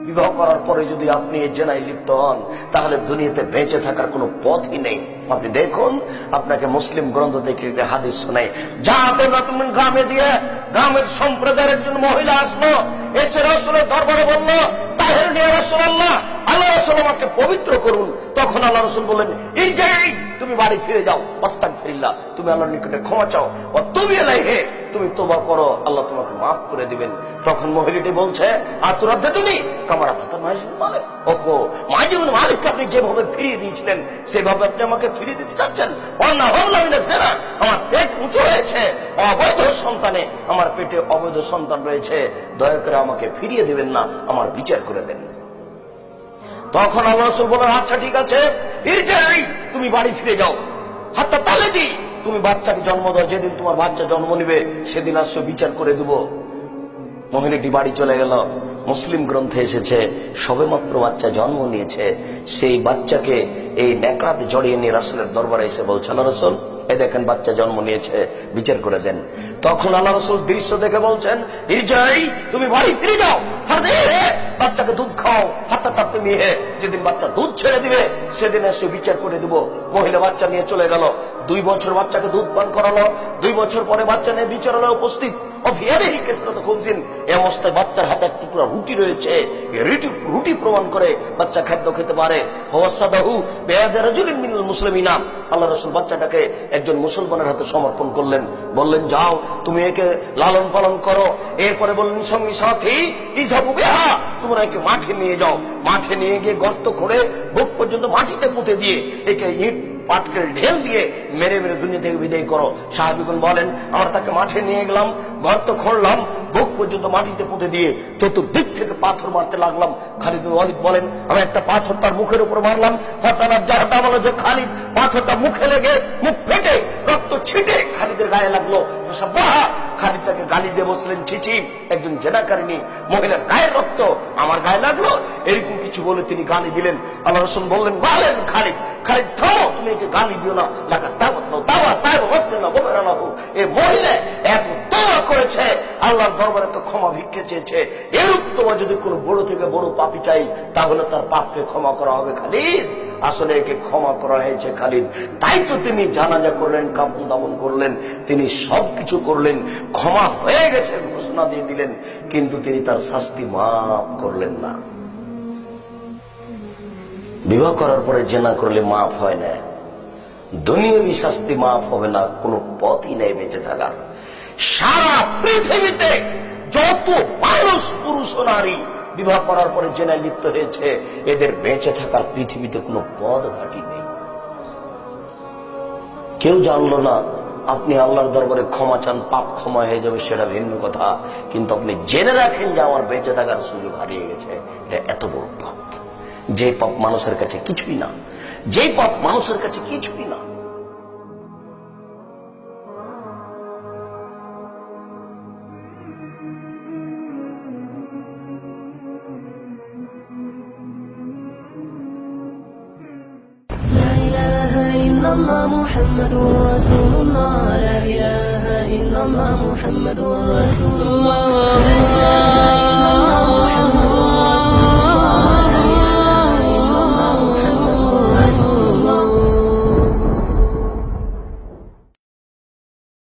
বিবাহ করার পরে যদি আপনি এই জেনায় লিপ্ত হন তাহলে দুনিয়াতে বেঁচে থাকার কোনো পথই নেই। আপনি দেখুন, আপনাকে মুসলিম গ্রন্থ থেকে একটা হাদিস শোনাই, যাতে তুমি গ্রামে দিয়ে গ্রামের সম্প্রদায়ের একজন মহিলা আসলো, এসে রাসূলের দরবারে বলল, তাহেরুনি ইয়া রাসূলুল্লাহ, আল্লাহ রাসূল আমাকে পবিত্র করুন। তখন আল্লাহ রাসূল বললেন, ইরজিই, তুমি বাড়ি ফিরে যাও, আস্তাগফিরুল্লাহ, তুমি আল্লাহর নিকটে ক্ষমা চাও, ওয়া তুবি ইলাইহি, তুমি তওবা করো, আল্লাহ তোমাকে maaf করে দিবেন। তখন মহিলাটি বলছে, আতুরাদ্দে তুমি কামারা কথা মাইজুল মালিক, ওহো মাইজুল মালিক, আপনি যেভাবে ফিরিয়ে দিয়েছিলেন সেভাবে আপনি আমাকে ফিরিয়ে দিতে চাচ্ছেন? ওয়ান্না হাওলা মিনাজ জিনা, আমার পেট উঁচু হয়েছে, অবৈধ সন্তানে আমার পেটে অবৈধ সন্তান রয়েছে, দয়া করে আমাকে ফিরিয়ে দিবেন না, আমার বিচার করে দেন। তখন আল্লাহ রাসূল বলেন, আচ্ছা ঠিক আছে, ইরজিই, তুমি বাড়ি ফিরে যাও, হাত্তা তালেদি, তুমি বাচ্চাকে জন্ম দাও, যেদিন তোমার বাচ্চা জন্ম নিবে সেদিন আসো, বিচার করে দেব। মহিলাটি বাড়ি চলে গেল। মুসলিম গ্রন্থে এসেছে, সবেমাত্র বাচ্চা জন্ম নিয়েছে, সেই বাচ্চাকে এই ন্যাকড়াতে জড়িয়ে নিয়ে রাসূলের দরবারে এসে বলছে, আল্লাহ রাসূল, এই দেখেন বাচ্চা জন্ম নিয়েছে, বিচার করে দেন। তখন আল্লাহ রাসূল দৃশ্য দেখে বলছেন, ইরজিই, তুমি বাড়ি ফিরে যাও, বাচ্চাকে দুধ খাও, হাত্তা তাতে মেয়ে, যেদিন বাচ্চা দুধ ছেড়ে দিবে সেদিন এসে বিচার করে দিব। মহিলা বাচ্চা নিয়ে চলে গেল, 2 বছর বাচ্চাকে দুধ পান করালো, 2 বছর পরে বাচ্চা নিয়ে বিচারালয়ে উপস্থিত, অবস্থায় বাচ্চার হাতে এক টুকরা রুটি রয়েছে, রুটি প্রমাণ করে বাচ্চা খাদ্য খেতে পারে। মুসলিমিনা, আল্লাহ রাসূল বাচ্চাটাকে একজন মুসলমানের হাতে সমর্পণ করলেন, বললেন, যাও তুমি একে লালন পালন করো। এরপরে বললেন, সঙ্গী সাথী ইযাবু বিহা, তোমরা একে মাঠে নিয়ে যাও, মাঠে নিয়ে গিয়ে গর্ত করে বুক পর্যন্ত মাটিতে পুঁতে দিয়ে একে ইট পাটকেল ঢেল দিয়ে মেরে মেরে দুনিয়া থেকে বিদায় করো। সাহাবীগণ বলেন, আমরা তাকে মাঠে নিয়ে গেলাম, গর্ত খুঁড়লাম, বুক পর্যন্ত মাটিতে পুঁতে দিয়ে চতুর্দিক থেকে পাথর মারতে লাগলাম। খালিদ বিন ওয়ালিদ বলেন, আমি একটা পাথর তার মুখের উপর মারলাম, যে খালিদ পাথরটা মুখে লেগে মুখ ফেটে রক্ত ছিটে খালিদের গায়ে লাগলো। খালিদ তাকে গালি দিয়ে বসলেন, ছিছি, একজন জেনাকারিনী মহিলার গায়ে রক্ত আমার গায়ে লাগলো, এরকম কিছু বলে তিনি গালি দিলেন। আল্লাহ রাসূল বললেন, বলেন খালিদ, খালিদ থামো, তুমি একে গালি দিও না, এই মহিলা এত তওবা করেছে, আল্লাহর দরবারে তো ক্ষমা ভিক্ষে চেয়েছে, এরূপ তোমার যদি কোনো বড় থেকে বড় পাপী চাই তাহলে তার পাপকে ক্ষমা করা হবে। খালিদ, আসলে একে ক্ষমা করা হয়েছে খালিদ, তাই তো তিনি জানাজা করলেন, কাফন দাফন করলেন, তিনি সবকিছু করলেন, ক্ষমা হয়ে গেছে ঘোষণা দিয়ে দিলেন, কিন্তু তিনি তার শাস্তি মাফ করলেন না। বিবাহ করার পরে জেনা করলে মাফ হয় না, দুনিয়াবী শাস্তি মাফ হবে না, কোনো পথই নেই বেঁচে থাকার। সারা পৃথিবীতে যত মানুষ, পুরুষ ও নারী বিবাহ করার পরে জেনায় লিপ্ত হয়েছে, এদের বেঁচে থাকার পৃথিবীতে কোনো পথ ঘাটি নেই। কেউ জানলো না, আপনি আল্লাহর দরবারে ক্ষমা চান, পাপ ক্ষমা হয়ে যাবে, সেটা ভিন্ন কথা, কিন্তু আপনি জেনে রাখেন যে আমার বেঁচে থাকার সুযোগ হারিয়ে গেছে, এটা এত বড় পাপ। যে পাপ মানুষের কাছে কিছুই না, যে পাপ মানুষের কাছে কিছুই না। মুহাম্মাদুর রাসূলুল্লাহ, লা ইলাহা ইল্লাল্লাহ মুহাম্মাদুর রাসূলুল্লাহ, লা ইলাহা ইল্লাল্লাহ মুহাম্মাদুর